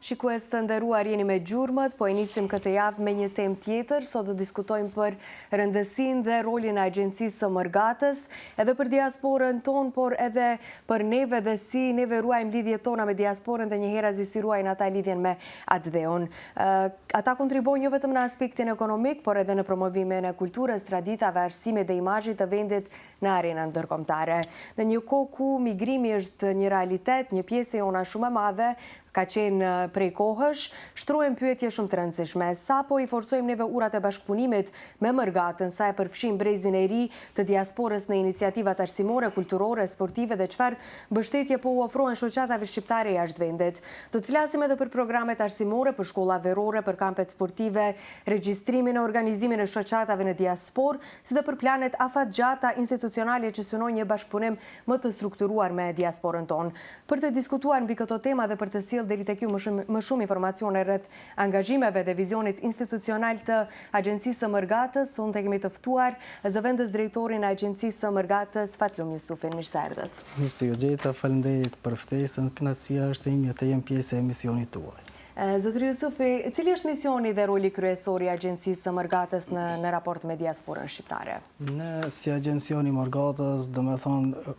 Shikues të nderuar, jeni me gjurmët, po e nisim këtë javë me një temë tjetër. Sot do diskutojmë për rëndësinë dhe rolin e Agjencisë së Mërgatës, edhe për diasporën tonë, por edhe për neve dhe si neve ruajmë lidhjet tona me diasporën dhe njëherë si ruajnë ata lidhjen me atë dheun. Ata kontribuojnë jo vetëm në aspektin ekonomik, por edhe në promovimin e kulturës, traditave, arsimit dhe imazhit të vendit në arenën ndërkombëtare. Në një kohë ku migrimi është një realitet, një pjesë e jona shumë e madhe, ka qenë prej kohësh, shtrojmë pyetje shumë të rëndësishme. Sa po i forcojmë neve urat e bashkëpunimit me Mërgatën, sa e përfshim brezin e ri të diasporës në iniciativat arsimore, kulturore, sportive dhe çfarë mbështetje po u ofrohen shoqatave shqiptare jashtë vendit. Do të flasim edhe për programet arsimore, për shkolla verore, për kampet sportive, regjistrimin e organizimin e shoqatave në diasporë, si dhe për planet afatgjata institucionale që synojnë një bashkëpunim më të strukturuar me diasporën tonë. Për të diskutuar mbi këto tema dhe për të deri tek ju më shumë informacione rreth angazhimeve dhe vizionit institucional të Agjencisë së Mërgatës, unë të kemi të ftuar zëvendës drejtorin e Agjencisë së Mërgatës, Fatlum Jusufin. Mirë se erdhët. Mirë se ju gjeta, faleminderit për ftesën, kënaqësia është ime të jem pjesë e misionit tuaj. Zotëri Jusufi, cili është misioni dhe roli kryesor i Agjencisë së Mërgatës në raport me diasporën shqiptare? Ne si Agjencioni Mërgatës, do me thonë,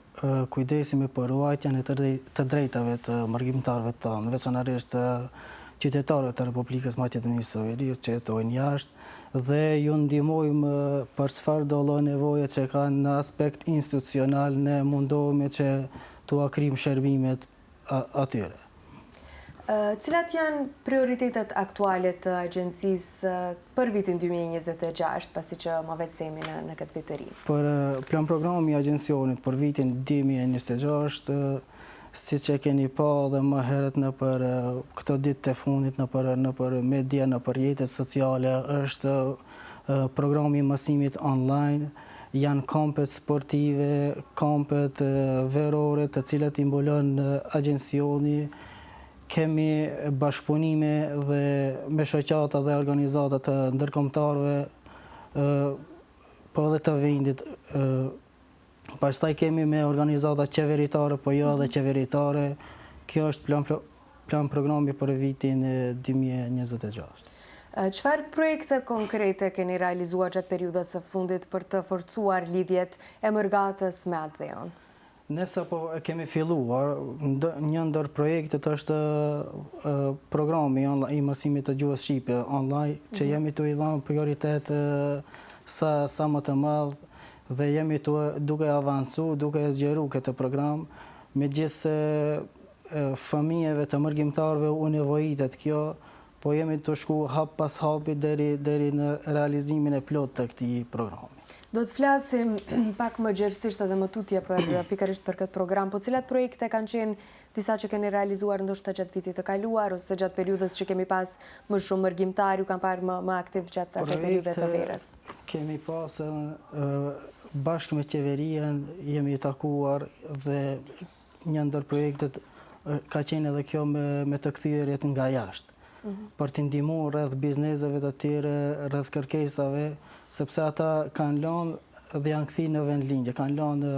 kujdesimi për ruajtjen e të drejtave të mërgjimtarëve tanë, veçanërisht të qytetarëve të Republikës Maqedonisë së Veriut që jetojnë jashtë dhe ju ndihmojmë për çfarë do lloj nevoje që kanë në aspekt institucional, ne mundohemi që t'u akrim shërbimet atyre. Cilat janë prioritetet aktuale të agjencisë për vitin 2026, pasi që më vecemi në këtë vit të ri? Për plan programi i agjencionit për vitin 2026, si që keni pa dhe më herët në për këto ditë të fundit, në për media, në për jetët sociale, është programi masimit online, janë kampet sportive, kampet verore të cilat i mbulon agjencioni. Kemi bashkëpunime dhe me shoqata dhe organizata të ndërkombëtarëve, po edhe të vendit. Pastaj kemi me organizata qeveritare, po jo edhe qeveritare. Kjo është plan programi për vitin 2026. Çfarë projekte konkrete keni realizuar gjatë periudhës së fundit për të forcuar lidhjet e Mërgatës me atë dheun? Ne sapo kemi filluar, një ndër projektet është programi i mësimit të gjuhës shqipe online, që jemi të i dhënë prioritet sa më të madh dhe jemi duke avancu, duke zgjeru këtë program, megjithse fëmijëve të mërgjimtarëve u nevojitet kjo, po jemi të shku hap pas hapi deri në realizimin e plot të këtij programi. Do të flasim pak më gjerësisht edhe më tutje pikërisht për këtë program, po cilat projekte kanë qenë disa që keni realizuar ndoshta gjatë vitit të kaluar, ose gjatë periudhës që kemi pas më shumë mërgjimtar, ju kanë parë më aktiv gjatë asaj periudhe të verës? Kemi pas bashkë me qeverien, jemi takuar dhe një ndër projektet ka qenë edhe kjo me të kthyer nga jashtë. Për të ndihmuar rreth bizneseve të tjera, rreth kërkesave, sepse ata kanë lënë dhe janë kthyer në vendlinje, kanë lënë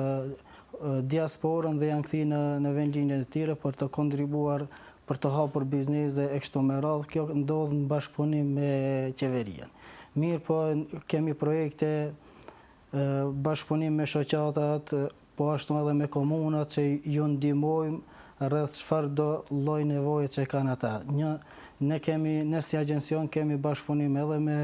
diasporën dhe janë kthyer në vendlinje të tjera për të kontribuar për të hapur biznese e kështu me radhë. Kjo ndodh në bashkëpunim me qeverien. Mirë, po kemi projekte bashkëpunim me shoqatat, po ashtu edhe me komunat që ju ndihmojmë rreth çfarë do lloj nevoje që kanë ata. Ne si agjencion kemi bashkëpunim edhe me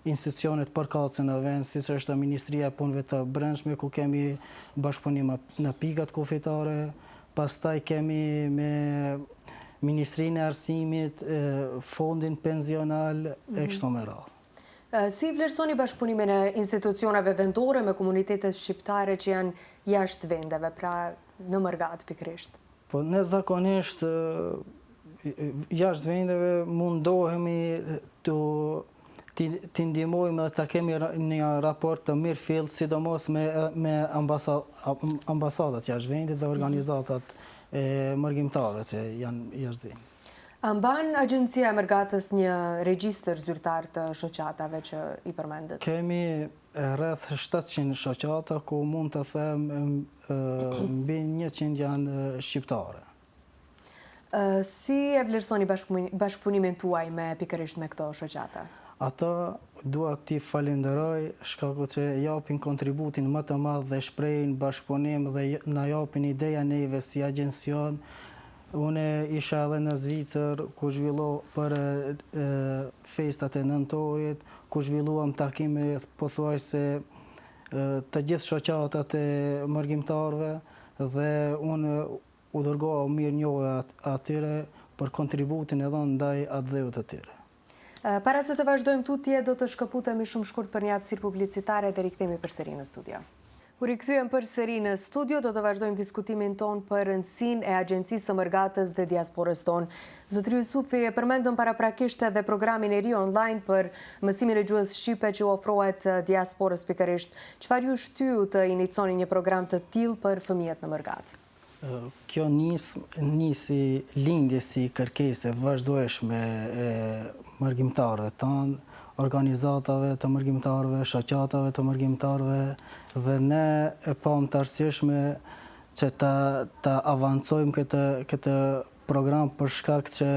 institucionet përkatëse në vend, siç është Ministria e Punëve të Brendshme, ku kemi bashkëpunim në pikat kufitare, pastaj kemi me Ministrinë e Arsimit, Fondin Pensional e kështu me radhë. Si vlerësoni bashkëpunimin e institucioneve vendore me komunitetet shqiptare që janë jashtë vendeve, pra në Mërgatë pikërisht? Po ne zakonisht jashtë vendeve mundohemi të ndihmojmë dhe të kemi një raport të mirëfillt, sidomos me ambasadat jashtë vendit dhe organizatat e mërgjimtarëve që janë jashtë vendit. A mban Agjencia e Mërgatës një regjistër zyrtar të shoqatave që i përmendet? Kemi rreth 700 shoqata, ku mund të them mbi 100 janë shqiptare. Si e vlerësoni bashkëpunimin tuaj me pikërisht me këto shoqata? Ata dua t'i falenderoj shkaku që japin kontributin më të madh dhe shprehin bashkëpunim dhe na japin ideja neve si agjencion. Une isha edhe në Zvicër ku zhvillo për festat e nëntorit, ku zhvilluam takime pothuajse të gjithë shoqatat e mërgjimtarëve dhe unë u dërgoha mirë njohje atyre për kontributin e dhënë ndaj atë dheut të tyre. Para se të vazhdojmë tutje, do të shkëputemi shumë shkurt për një hapësirë publicitare dhe rikthehemi përsëri në studio. Kur rikthyem përsëri në studio, do të vazhdojmë diskutimin ton për rëndësinë e Agjencisë së Mërgatës dhe Diasporës tonë. Zotri Jusufi, e përmendëm paraprakisht edhe programin e ri online për mësimin e gjuhës shqipe që u ofrohet diasporës pikërisht. Çfarë ju shtyu të iniconi një program të tillë për fëmijët në Mërgatë? Kjo nisi lindje si kërkesë vazhdueshme e mërgjimtarëve tanë, organizatave të mërgjimtarëve, shoqatave të mërgjimtarëve, dhe ne e pam të arsyeshme që ta avancojmë këtë program për shkak që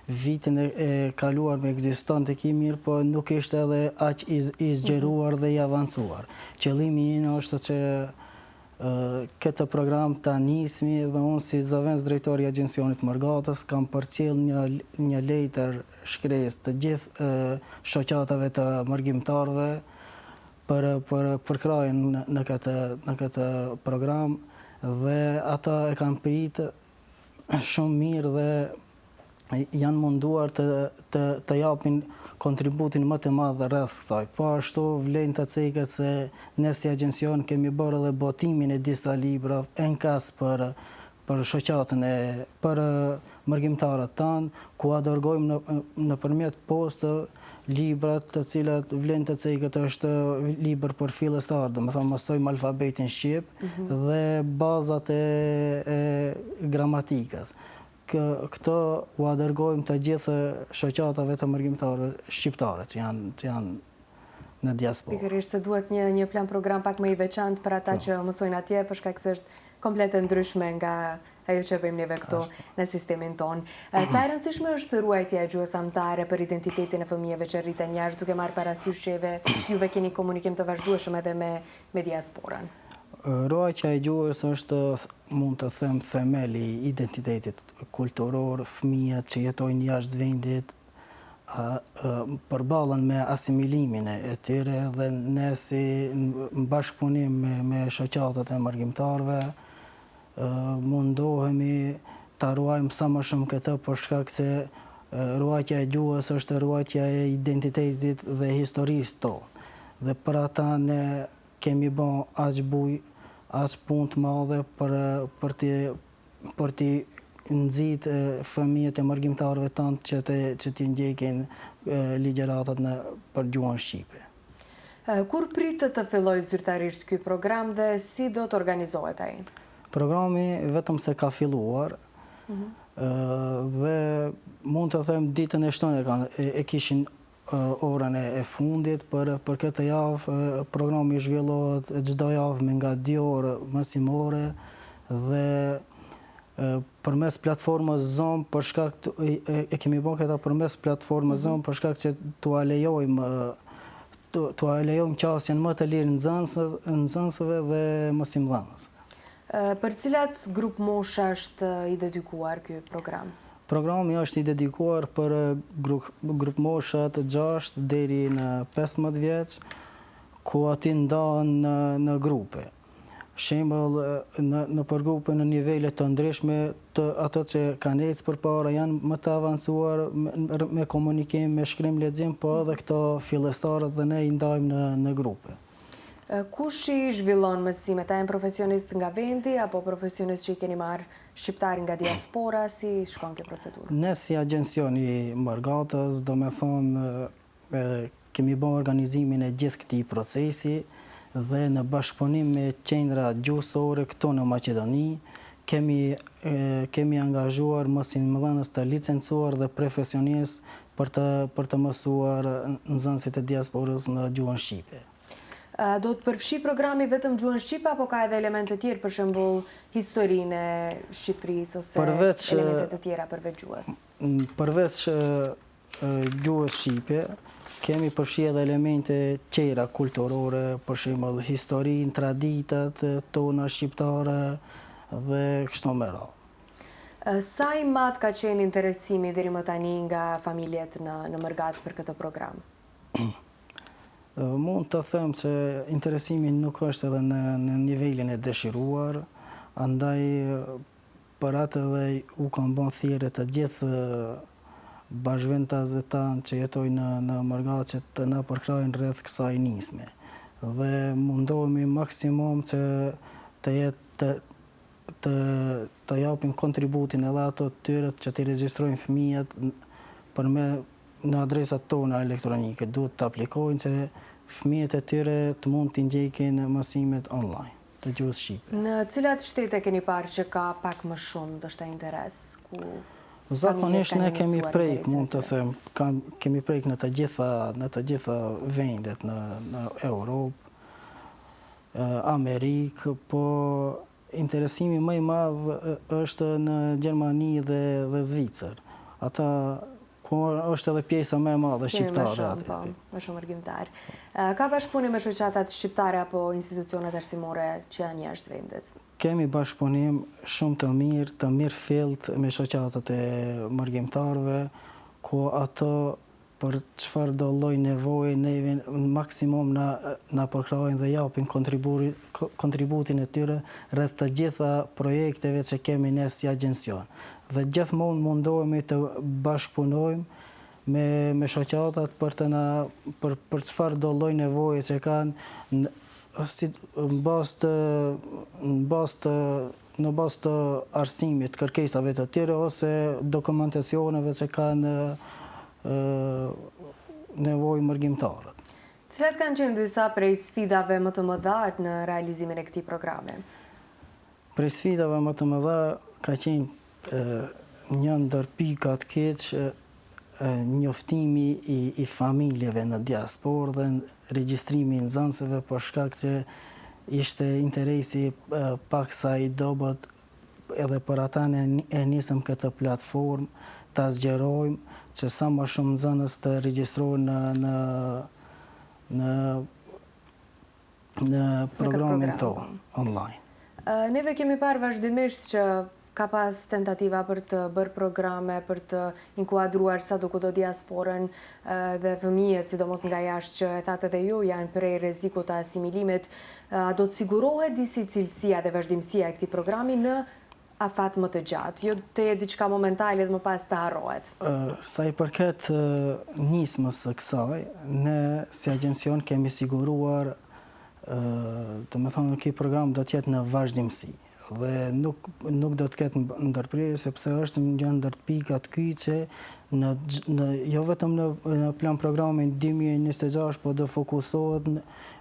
vitin e kaluar me ekziston të mirë, po nuk ishte edhe aq i zgjeruar dhe i avancuar. Qëllimi im është që këtë program ta nismi dhe unë si zëvendës drejtori i Agjencionit Mërgatës kam përcjell një letër shkresë të gjithë shoqatave të mërgjimtarëve për krajen në këtë program dhe ata e kanë pritë shumë mirë dhe janë munduar të japin kontributin më të madh rreth kësaj. Po ashtu vlen të ceket se ne si agjencion kemi bërë edhe botimin e disa libra enkas për shoqatën për mërgjimtarët tanë, ku a dërgojmë nëpërmjet poste librat të cilat vlen të ceket është libër për fillestar, domethënë mësojmë alfabetin shqip dhe bazat e gramatikës. Këto u dërgojmë të gjithë shoqatave të mërgjimtarëve shqiptare që janë në diasporë. Pikërisht se duhet një plan program pak më i veçantë për ata që mësojnë atje, për shkak se është komplet e ndryshme nga ajo që bëjmë neve këtu në sistemin tonë. Sa e rëndësishme është ruajtja e gjuhës amtare për identitetin e fëmijëve që rriten jashtë, duke marrë parasysh që juve keni komunikim të vazhdueshëm edhe me diasporën? Ruajtja e gjuhës është, mund të them, themeli i identitetit kulturor. Fëmijët që jetojnë jashtë vendit përballen me asimilimin e tyre dhe ne si në bashkëpunim me shoqatat e mërgjimtarëve mundohemi ta ruajmë sa më shumë këtë për shkak se ruajtja e gjuhës është ruajtja e identitetit dhe historisë tonë. Dhe për ata ne kemi bën aq punë të madhe për t'i nxit fëmijët e mërgjimtarëve tanë që t'i ndjekin ligjëratat për gjuhën shqipe. Kur pritet të fillojë zyrtarisht ky program dhe si do të organizohet ai? Programi vetëm se ka filluar dhe mund të them ditën e shtunë e kishin orën e fundit për këtë javë. Programi zhvillohet çdo javë me nga 2 orë mësimore dhe përmes platformës Zoom, për shkak e kemi bërë këtë përmes platformës Zoom për shkak që t'ua lejojmë qasjen më të lirë nxënësve dhe mësimdhënësve. Për cilat grup mosha është i dedikuar ky program? Programi është i dedikuar për grup mosha të 6 deri në 15 vjeç, ku ati ndahen në grupe. Shembull, në përgrupe në nivele të ndryshme, ato që kanë ecë përpara janë më të avancuar me komunikim, me shkrim, lexim, po edhe këto fillestarët dhe ne i ndajmë në grupe. Kush i zhvillon mësimet? A janë profesionist nga vendi apo profesionist që i keni marrë shqiptar nga diaspora? Si shkon kjo procedurë? Ne si agjencion i Mërgatës, do me thonë, kemi bën organizimin e gjithë këtij procesi dhe në bashkëpunim me qendra gjuhësore këtu në Maqedoni, kemi angazhuar mësimdhënës të licencuar dhe profesionistë për të mësuar nxënësit e diasporës në gjuhën shqipe. Do të përfshi programi vetëm gjuhën shqipe apo ka edhe elemente tjerë, për shembull historinë e Shqipërisë ose elemente të tjera përveç gjuhës? Përveç gjuhës shqipe, kemi përfshi edhe elemente tjera kulturore, për shembull historinë, traditat tona shqiptare dhe kështu me radhë. Sa i madh ka qenë interesimi deri më tani nga familjet në Mërgat për këtë program? Mund të them që interesimi nuk është edhe në nivelin e dëshiruar, andaj për atë edhe u kanë bën thirrje të gjithë bashkëventasve tanë që jetojnë në Mërgat që të na përkrajnë rreth kësaj nisme. Dhe mundohemi maksimum që të japin kontributin edhe ato të tyre që të regjistrojnë fëmijët në adresat tona elektronike. Duhet të aplikojnë që fëmijët e tyre të mund të ndjekin mësimet online të gjuhës shqipe. Në cilat shtete keni parë që ka pak më shumë ndoshta interes? Zakonisht ne kemi prejk, mund të them, kemi prejk në të gjitha vendet në Europë, Amerikë, po interesimi më i madh është në Gjermani dhe Zvicër. Ata ku është edhe pjesa më e madhe shqiptare. Më shumë argjimtar. Ka bashkëpunim me shoqatat shqiptare apo institucionet arsimore që janë jashtë vendit? Kemi bashkëpunim shumë të mirë fillt me shoqatat e mërgjimtarëve, ku ato për çfarë do lloj nevoje neve maksimum na përkrajnë dhe japin kontributin e tyre rreth të gjitha projekteve që kemi ne si agjencion. Dhe gjithmonë mundohemi të bashkëpunojmë me shoqatat për çfarë do lloj nevoje që kanë në bazë të arsimit, kërkesave të tyre ose dokumentacioneve që kanë nevojë mërgjimtarët. Cilat kanë qenë disa prej sfidave më të mëdha në realizimin e këtij programi? Prej sfidave më të mëdha ka qenë një ndër pikat keq njoftimi i familjeve në diasporë dhe regjistrimi i nxënësve për shkak që ishte interesi paksa i dobët edhe për ata e nisëm këtë platformë ta zgjerojmë që sa më shumë nxënës të regjistrohen në programin tonë online. Neve kemi parë vazhdimisht që ka pas tentativa për të bërë programe, për të inkuadruar sadokudo diasporën dhe fëmijët, sidomos nga jashtë që e thatë edhe ju, janë prej rrezikut të asimilimit. Do të sigurohet disi cilësia dhe vazhdimësia e këtij programi në afat më të gjatë, jo të jetë diçka momentale dhe më pas të harrohet? Sa i përket nismës së kësaj, ne si agjencion kemi siguruar, të me thonë, këj program do të jetë në vazhdimësi dhe nuk do të ketë ndërprerje, sepse është një ndër pikat që jo vetëm në plan programin 2026, po do fokusohet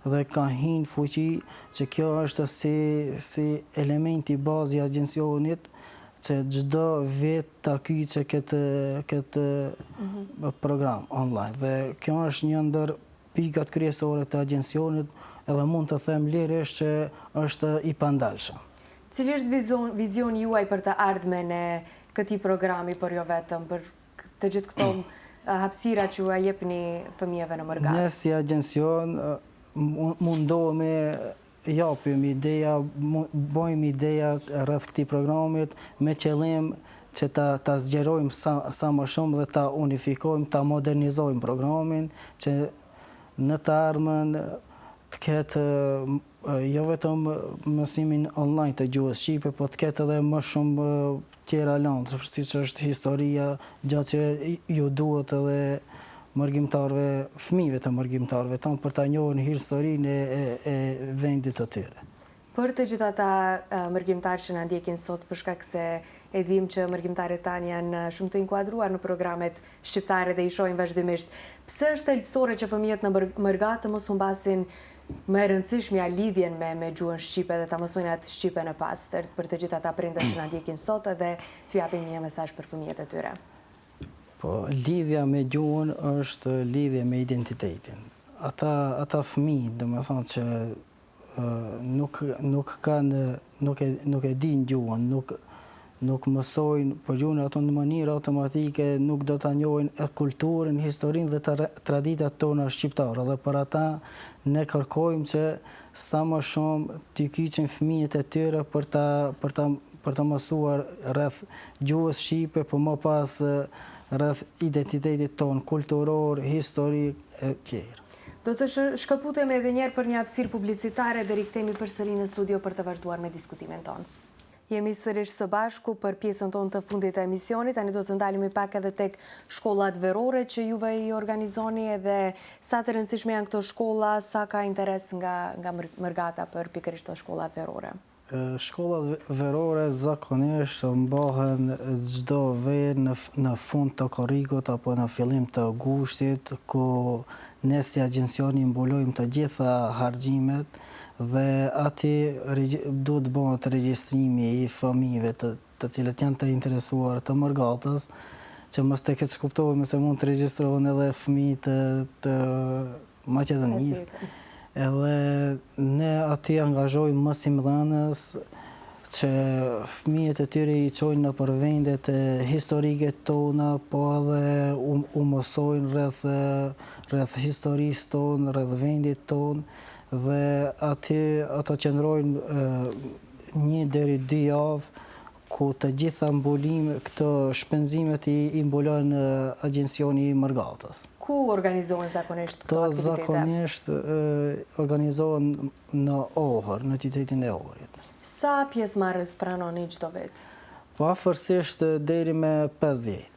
dhe ka hinë fuqi që kjo është si elementi bazë i agjencionit që çdo vit ta kyçe këtë program online. Dhe kjo është një ndër pikat kryesore të agjencionit edhe mund të them lirisht që është i pandalshëm. Cili është vizioni juaj për të ardhmen e këtij programi, por jo vetëm për të gjithë këto hapësira që ju jepni fëmijëve në Mërgat? Ne si agjencion mundohemi japim ideja, bëjmë ideja rreth këtij programit me qëllim që ta zgjerojmë sa më shumë dhe ta unifikojmë, ta modernizojmë programin, që në të ardhmen të ketë jo vetëm mësimin online të gjuhës shqipe, po të ketë edhe më shumë tjera lëndë, siç është historia, gjatë që ju duhet edhe mërgjimtarëve, fëmijëve të mërgjimtarëve tonë për ta njohur historinë e vendit të tyre. Për të gjithë ata mërgjimtarë që na ndjekin sot, për shkak se e dim që mërgjimtarët tanë janë shumë të inkuadruar në programet shqiptare dhe i shohin vazhdimisht, pse është thelbësore që fëmijët në Mërgat të mos humbasin më e rëndësishmja lidhjen me gjuhën shqipe dhe ta mësojnë atë shqipen e pastërt për të gjithë ata prindër që na ndjekin sot edhe t'ju japin një mesazh për fëmijët e tyre? Po, lidhja me gjuhën është lidhje me identitetin. ata fëmijë, domethënë që nuk e dinë gjuhën, nuk mësojnë për gjuhën ato në mënyrë automatike, nuk do ta njohin e kulturën, historinë dhe traditat tona shqiptare. Dhe për ata ne kërkojmë që sa më shumë t'i kyçin fëmijët e tyre për ta mësuar rreth gjuhës shqipe, por më pas rreth identitetit ton kulturor, historik e tjerë. Do të shkëputemi edhe njerë për një hapësirë publicitare dhe rikthehemi përsëri në studio për të vazhduar me diskutimin tonë. Jemi sërish së bashku për pjesën tonë të fundit të emisionit, tani do të ndalemi pak edhe tek shkollat verore që juve i organizoni edhe sa të rëndësishme janë këto shkolla, sa ka interes nga Mërgata për pikërisht të shkollat verore. Shkollat verore zakonisht mbahen çdo verë në fund të korrikut apo në fillim të gushtit, ku ne si agjencioni mbulojmë të gjitha harxhimet dhe aty duhet bëhet regjistrimi i fëmijëve të cilët janë të interesuar të Mërgatës, që mos të keq kuptohemi se mund të regjistrohen edhe fëmijë të Maqedonisë. Edhe ne aty angazhojmë mësimdhënës që fëmijët e tyre i çojnë nëpër vendet historike tona, po edhe u mësojnë rreth historisë tonë, rreth vendit tonë, dhe aty ato qëndrojnë 1 deri 2 javë, ku të gjitha këto shpenzimet i mbulon agjencioni i Mërgatës. Ku organizohen zakonisht këto aktivitete? Zakonisht organizohen në Ohër, në qytetin e Ohrit. Sa pjesëmarrës pranoni çdo vit? Afërsisht deri me 50.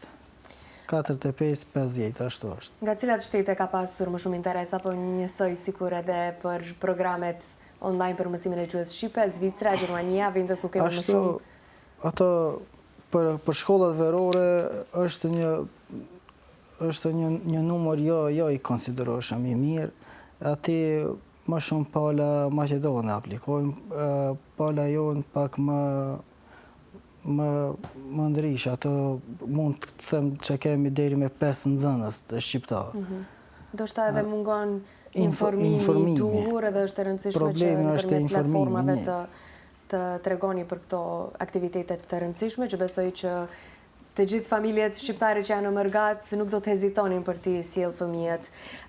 45-50, ashtu është. Nga cilat shtete ka pasur më shumë interes apo njësoj sikur edhe për programet online për mësimin e gjuhës shqipe, Zvicra, Gjermania, vendet ku kemi më shumë? Ato për shkollat verore është një numër jo i konsideroshëm i mirë. Aty më shumë pala maqedone aplikojnë, pala jonë pak më ndrish, ato mund të them që kemi deri me 5 nxënës të shqiptarë. Do shta edhe mungon informimi i duhur edhe është e rëndësishme që nëpërmjet platformave të tregoni për këto aktivitetet të rëndësishme, që besoj që të gjithë familjet shqiptare që janë në Mërgat nuk do të hezitonin për t'i sjellë fëmijët.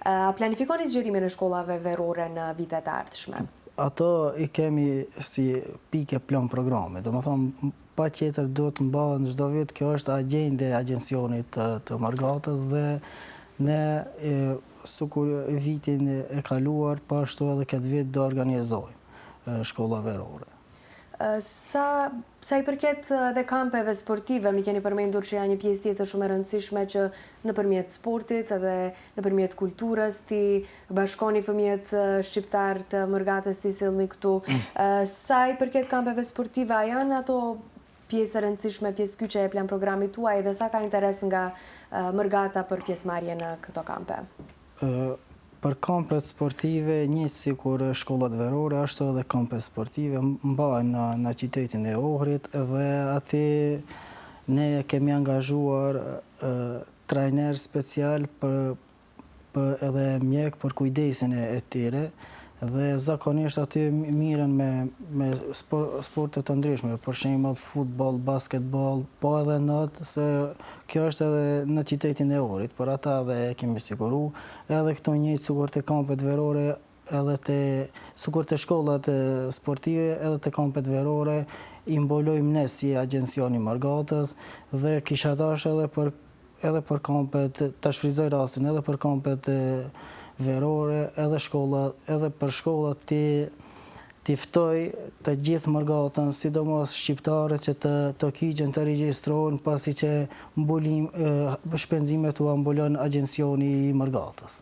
A planifikoni zgjerimin e shkollave verore në vitet e ardhshme? Ato i kemi si pike plan programe. Domethënë, patjetër duhet të mbahen çdo vit, kjo është agjende e agjencionit të Mërgatës dhe ne sikur vitin e kaluar, po ashtu edhe këtë vit do organizojmë shkolla verore. Sa i përket dhe kampeve sportive, mi keni përmendur që janë një pjesë tjetër shumë e rëndësishme që nëpërmjet sportit edhe nëpërmjet kulturës ti bashkoni fëmijët shqiptar të Mërgatës ti sillni këtu. Sa i përket kampeve sportive, a janë ato pjesë e rëndësishme, pjesë kyçe e plan programit tuaj dhe sa ka interes nga Mërgata për pjesëmarrje në këto kampe? Për kampet sportive, një sikur shkollat verore, ashtu edhe kampet sportive mbahen në qytetin e Ohrit dhe aty ne kemi angazhuar trajner special edhe mjek për kujdesin e tyre dhe zakonisht aty miren me sporte të ndryshme, për shembull futboll, basketball, po edhe not, se kjo është edhe në qytetin e Ohrit, për ata dhe kemi siguru, edhe këto njëjtë sikur të kampet verore, edhe sikur të shkollat sportive, edhe të kampet verore, i mbulojmë ne si agjencioni Mërgatës dhe kisha dashur edhe për kampet, ta shfrytëzoj rastin, edhe për kampet verore, edhe për shkollat t'i ftoj të gjithë Mërgatën, sidomos shqiptarët që të kyçen, të regjistrohen, pasi që shpenzimet u mbulon agjencioni i Mërgatës.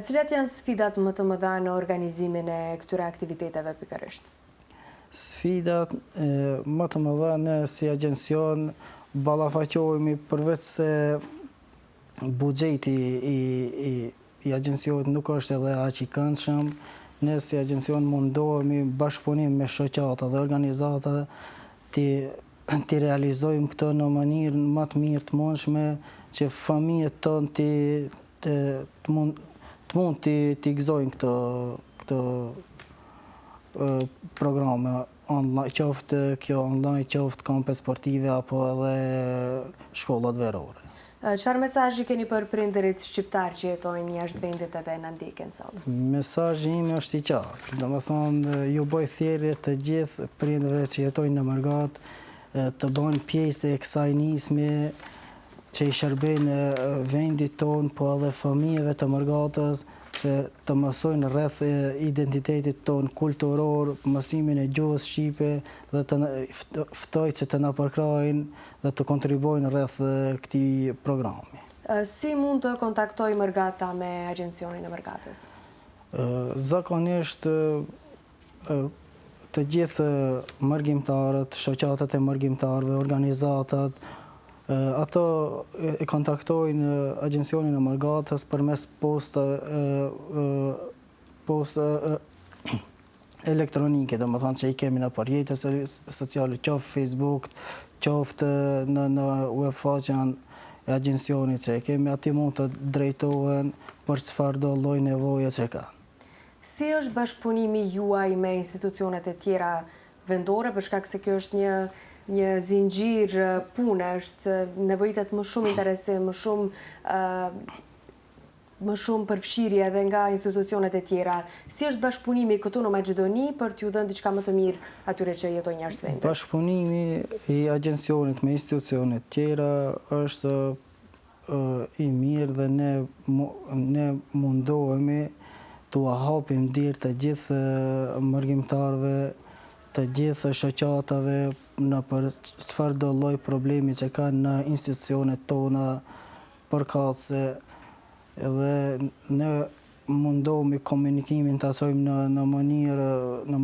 Cilat janë sfidat më të mëdha në organizimin e këtyre aktiviteteve pikërisht? Sfidat më të mëdha ne si agjencion ballafaqohemi përveç se buxheti i agjencionit nuk është edhe aq i këndshëm, ne si agjencion mundohemi bashkëpunim me shoqata dhe organizata ti realizojmë këto në mënyrën më të mirë të mundshme që fëmijët tonë të të mund t'i gëzojnë këto programe online, qoftë kjo online, qoftë kampe sportive apo edhe shkollat verore. Çfarë mesazhi keni për prindërit shqiptar që jetojnë jashtë vendit edhe na ndjekin sot? Mesazhi im është i qartë. Domethënë, ju bëj thirrje të gjithë prindërve që jetojnë në Mërgat të bëjnë pjesë e kësaj nisme që i shërbejnë vendit tonë, po edhe fëmijëve të Mërgatës, që të mësojnë rreth identitetit tonë kulturor, mësimin e gjuhës shqipe dhe të ftoj që të na përkrajnë dhe të kontribuojnë rreth këtij programi. Si mund të kontaktoj Mërgata me agjencionin e Mërgatës? Zakonisht të gjithë mërgjimtarët, shoqatat e mërgjimtarëve, organizatat, ato e kontaktojnë agjencionin e Mërgatës përmes posta elektronike, domethënë që i kemi në rrjetet sociale, qoftë Facebook, qoftë në web faqen e agjencionit që e kemi, aty mund të drejtohen për çfarëdo lloj nevoje që kanë. Si është bashkëpunimi juaj me institucionet e tjera vendore, për shkak se kjo është një zinxhir pune, është nevojitet më shumë interesim, më shumë përfshirje edhe nga institucionet e tjera. Si është bashkëpunimi këtu në Maqedoni për t'ju dhënë diçka më të mirë atyre që jetojnë jashtë vendit? Bashkëpunimi i agjencionit me institucionet tjera është i mirë dhe ne mundohemi t'u hapim dirë të gjithë mërgjimtarëve, të gjithë shoqatave në për çfarëdo lloj problemi që kanë në institucionet tona përkatëse, edhe ne mundohemi komunikimin të asojmë në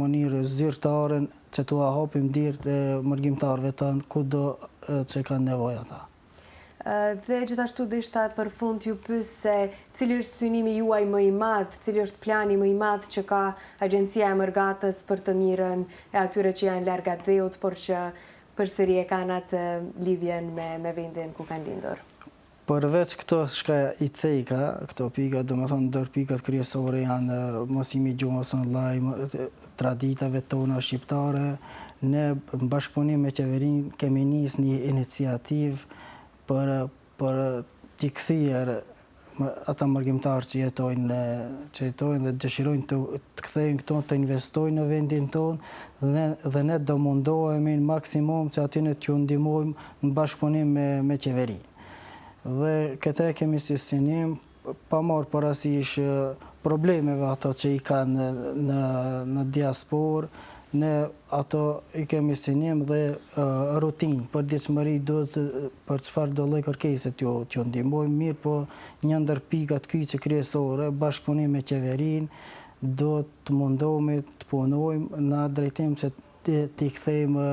mënyrë zyrtare që t'u hapim dirë të mërgjimtarëve tanë kudo që kanë nevojë ata. Dhe gjithashtu deshta për fund t'ju pyes se cili është synimi juaj më i madh, cili është plani më i madh që ka Agjencia e Mërgatës për të mirën e atyre që janë larg dheut, por që përsëri e kanë atë lidhjen me vendin ku kanë lindur. Përveç këto shka i cejka, këto pika, domethënë ndër pikat kryesore janë mësimi gjuhës online, traditave tona shqiptare, ne në bashkëpunim me qeverinë kemi nisë një iniciativë për t'i kthyer ata mërgjimtarë që jetojnë dhe dëshirojnë të kthejnë këto, të investojnë në vendin tonë dhe ne do mundohemi në maksimum që aty ne t'ju ndihmojmë në bashkëpunim me qeverinë. Dhe këtë kemi si synim pa marrë parasysh problemeve ato që i kanë në diasporë, ne ato i kemi synim dhe rutinë, përditshmëri duhet për çfarëdo lloj kërkese t'ju ndihmojmë mirë, po një ndër pikat kyçe kryesore, bashkëpunim me qeverinë, do të mundohemi të punojmë në atë drejtim që t'i kthejmë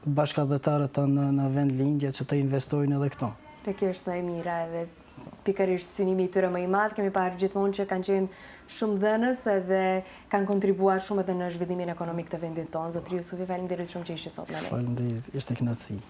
bashkëdhetarët tanë në vend lindje që të investojnë edhe këto. Dhe kjo është më e mira edhe pikërisht synimi i tyre më i madh. Kemi parë gjithmonë që kanë qenë shumë dhënës edhe kanë kontribuar shumë edhe në zhvillimin ekonomik të vendit tonë. Zotëri Jusufi, faleminderit shumë që ishit sot me ne. Faleminderit, ishte kënaqësi.